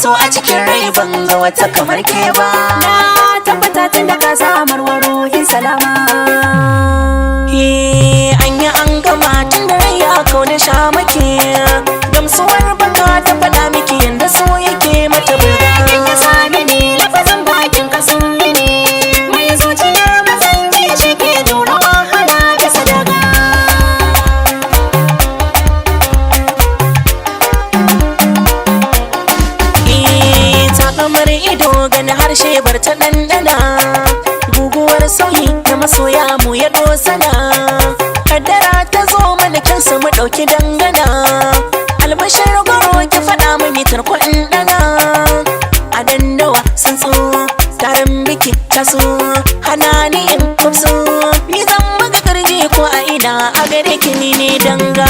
so a cikin rai ban ga wata kamar ke ba. Na tabbata tun da ka samar wa ruhin salama. An yi an gama tun da rai ya kau da shamake. Gamsuwar baka ta faɗa miki yanda so yake mata burga. In ya sami ni lafazin bakin ka sun gini, mai zuciyar mazan jiya shi ke jura wahala da sadaka. Takamar ido gani harshe bar ta ɗanɗana, guguwar sauyi na masoya mu ya dosana. Kaddara ta zo mana kyansa mu ɗauki dangana, albashar goro ki faɗa mini tarko in ɗana. A dandawa sun tso taron biki taso, hana ni in kwamso, ni zan buga kirji ko a ina a gare ki ni ne danga.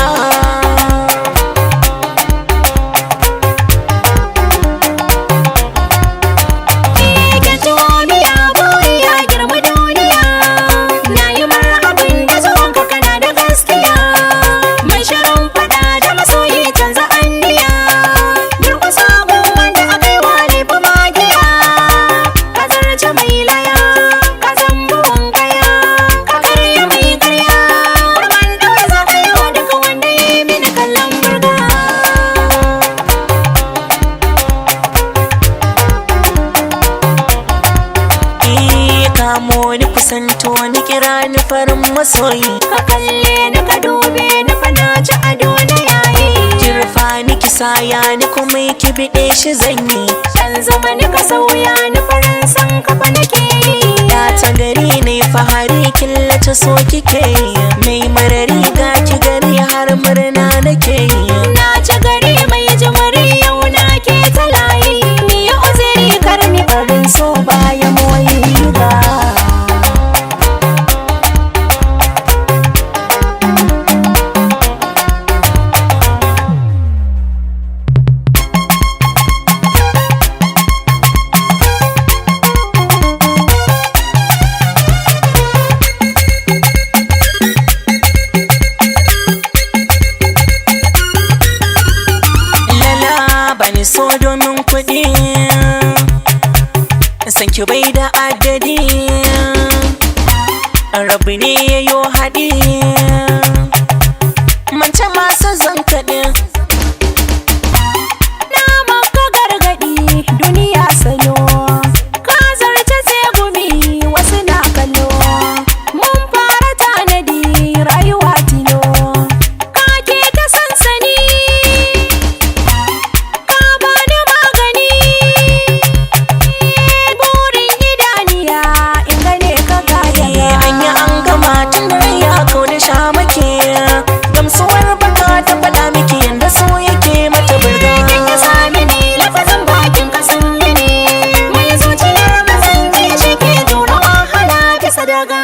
Kamo ni kusanto ni kira ni farin masoyi, Ka kalle ni ka dube ni fa na ci ado na yayi. kirfa ni kisaya ni kuma ki biɗe shi zanyi. Dan zama ni ka sauya ni farin san ka fa nake yi. Ya ta gari ne fahari killace so kike yi, mai marari ga ki gari har murna nake yi. Na ci gari mai jimari yau na ke talayi. Ni ya uziri kar mi barin so baya moyi ba. Bani so domin kuɗi, san ki bai da adadi, rabu ne ya yo haɗi, mance masu zan kaɗi. Na maka gargaɗi duniya salo, ka zarce sai gumi wasu na kallo. Mun fara tanadi rayuwa tilo, ka ke ta sansani, ka bani magani. Burin idaniya in gane ka gaya. An yi an gama tun da rai ya kau da shamake, gamsuwar baka ta faɗa miki yanda so yake mata burga. In ya sami ni lafazin bakin ka sun gini, mai zuciyar mazan jiya shi ke jura wahala bisa daga.